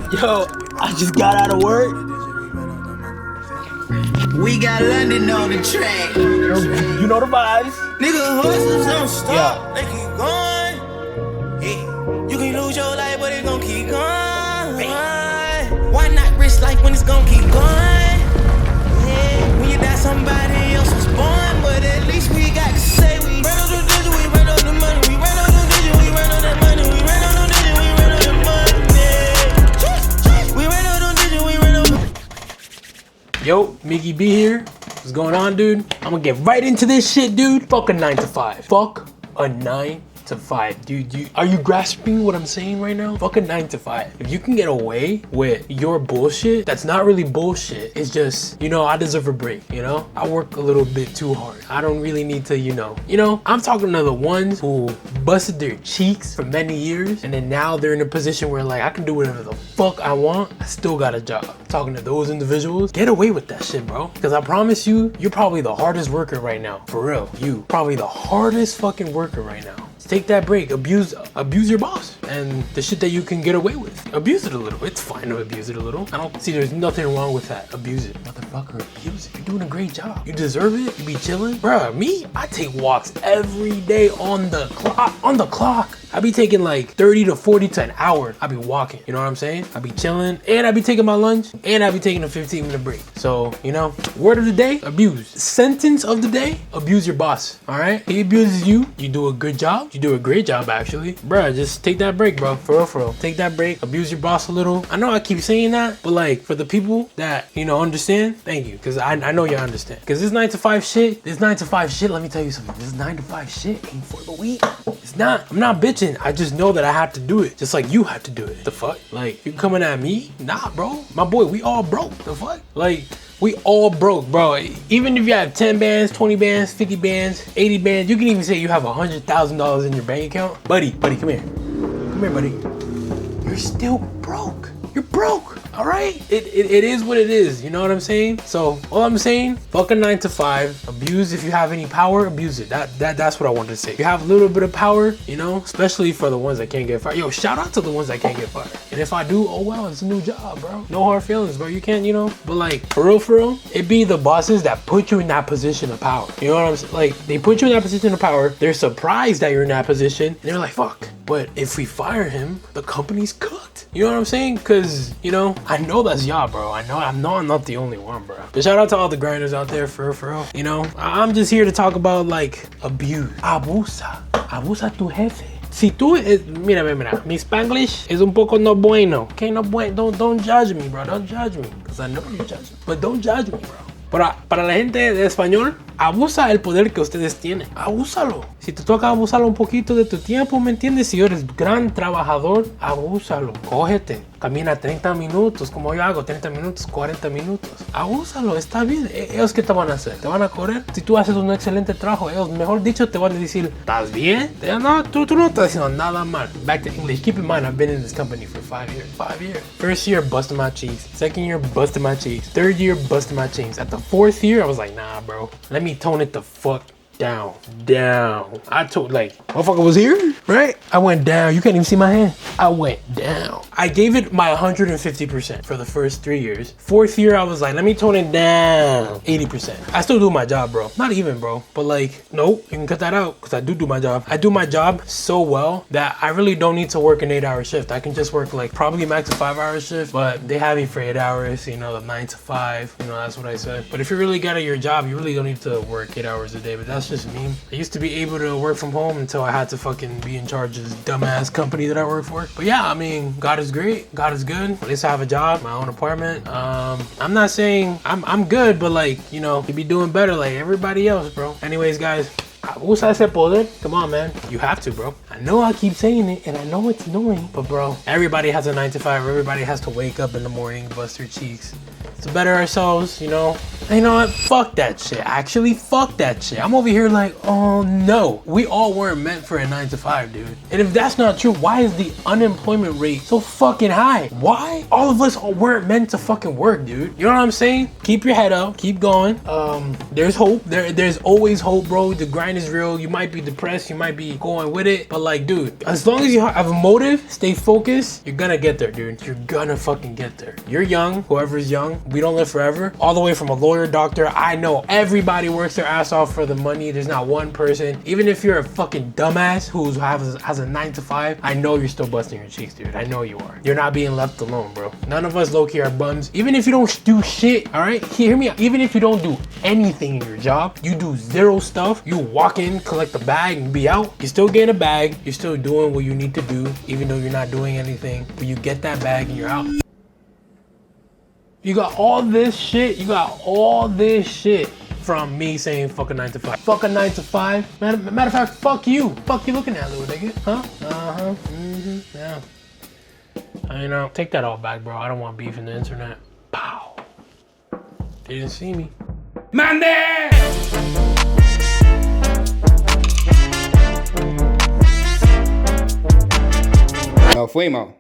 Yo, I just got out of work. We got London on the track. You know the vibes. Nigga, horses don't stop. Yeah. They keep going. Yeah. You can lose your life, but it's gon' keep going. Why not risk life when it's gon' keep going? Yeah. When you die, somebody else was born. But at least we got to say we ran on the digit, we ran on the money, we ran on the digit, we ran on that money, we ran on the digit, we ran on the money. We ran on the digit, we ran on the. Yo, Mickey B here. What's going on, dude? I'm gonna get right into this shit, dude. Fuck a 9 to 5. Fuck a 9 to 5. Dude, are you grasping what I'm saying right now? Fuck a 9 to 5. If you can get away with your bullshit, that's not really bullshit. It's just, I deserve a break, I work a little bit too hard. I don't really need to, I'm talking to the ones who busted their cheeks for many years, and then now they're in a position where like, I can do whatever the fuck I want. I still got a job. Talking to those individuals, get away with that shit, bro. Because I promise you, you're probably the hardest worker right now. For real, you probably the hardest fucking worker right now. Take that break, abuse your boss, and the shit that you can get away with. Abuse it a little. It's fine to abuse it a little. I don't see there's nothing wrong with that. Abuse it. Motherfucker, abuse it. You're doing a great job. You deserve it. You be chilling. Bruh, me, I take walks every day on the clock. I be taking like 30 to 40 to an hour. I be walking, you know what I'm saying? I be chilling, and I be taking my lunch, and I be taking a 15-minute break. So, word of the day, abuse. Sentence of the day, abuse your boss, all right? He abuses you, you do a good job. You do a great job, actually. Bruh, just take that break, bro. For real. Take that break, abuse your boss a little. I know I keep saying that, but like, for the people that, understand, thank you, because I know you understand. Because this 9 to 5 shit, let me tell you something. This 9 to 5 shit ain't for the weak. It's not. I'm not bitching. I just know that I have to do it, just like you have to do it. The fuck? Like, you coming at me? Nah, bro. My boy, we all broke. The fuck? Like, we all broke, bro. Even if you have 10 bands, 20 bands, 50 bands, 80 bands, you can even say you have $100,000 in your bank account. Buddy, come here. Come here, buddy. You're still broke. You're broke. All right? It is what it is. You know what I'm saying? So all I'm saying, fuck a 9 to 5. Abuse if you have any power, abuse it. That's what I wanted to say. You have a little bit of power, especially for the ones that can't get fired. Yo, shout out to the ones that can't get fired. And if I do, oh well, it's a new job, bro. No hard feelings, bro. You can't, but like for real, it be the bosses that put you in that position of power. You know what I'm saying? Like they put you in that position of power. They're surprised that you're in that position, and they're like, fuck. But if we fire him, the company's cooked. You know what I'm saying? Because, I know that's y'all, bro. I know I'm not the only one, bro. But shout out to all the grinders out there, for real. I'm just here to talk about, like, abuse. Abusa tu jefe. Si tú, mira, mi Spanglish es un poco no bueno. Okay, no bueno. Don't judge me, bro. Don't judge me. Because I know you judge me. But don't judge me, bro. Para la gente de español, abusa el poder que ustedes tienen. Abúsalo. Si te toca abusarlo un poquito de tu tiempo, ¿me entiendes? Si eres gran trabajador, abúsalo. Cógete. Camina 30 minutos, como yo hago, 30 minutos, 40 minutos. Abúsalo, está bien. ¿Ellos qué te van a hacer? ¿Te van a correr? Si tú haces un excelente trabajo, ellos, mejor dicho, te van a decir, ¿estás bien? No, tú no estás haciendo nada mal. Back to English. Keep in mind, I've been in this company for 5 years. 5 years. First year, busting my cheeks. Second year, busting my cheeks. Third year, busting my cheeks. At the fourth year, I was like, nah, bro. Let me tone it the fuck down. I told, motherfucker was here, right? I went down. You can't even see my hand. I went down. I gave it my 150% for the first 3 years. Fourth year, I was like, let me tone it down 80%. I still do my job, bro. Not even, bro. But nope, you can cut that out because I do my job. I do my job so well that I really don't need to work an 8-hour shift. I can just work probably max a 5-hour shift, but they have me for 8 hours, the 9 to 5, that's what I said. But if you're really good at your job, you really don't need to work 8 hours a day, but that's just me. I used to be able to work from home until I had to fucking be in charge of this dumbass company that I work for. But yeah, God is great. God is good. At least I have a job, my own apartment. I'm not saying I'm good, but you be doing better like everybody else, bro. Anyways, guys, abusa ese poder. Come on, man. You have to, bro. I know I keep saying it, and I know it's annoying, but bro, everybody has a 9 to 5. Everybody has to wake up in the morning, bust their cheeks to better ourselves, You know what? Fuck that shit. Actually, fuck that shit. I'm over here like, oh no. We all weren't meant for a 9 to 5, dude. And if that's not true, why is the unemployment rate so fucking high? Why? All of us weren't meant to fucking work, dude. You know what I'm saying? Keep your head up. Keep going. There's hope. There's always hope, bro. The grind is real. You might be depressed. You might be going with it. But like, dude, as long as you have a motive, stay focused, you're gonna get there, dude. You're gonna fucking get there. You're young. Whoever's young. We don't live forever. All the way from a lawyer, doctor. I know everybody works their ass off for the money. There's not one person. Even if you're a fucking dumbass who has a 9 to 5, I know you're still busting your cheeks, dude. I know you are. You're not being left alone, bro. None of us low-key are bums. Even if you don't do shit, all right? Hear me out. Even if you don't do anything in your job, you do zero stuff, you walk in, collect the bag, and be out, you still get a bag. You're still doing what you need to do, even though you're not doing anything. But you get that bag and you're out. You got all this shit. You got all this shit from me saying fuck a 9 to 5. Fuck a 9 to 5. Matter of fact, fuck you. Fuck you looking at, little nigga. Huh? Uh-huh. Mm-hmm. Yeah. You know, take that all back, bro. I don't want beef in the internet. Pow. They didn't see me. Mande! Nos fuimos.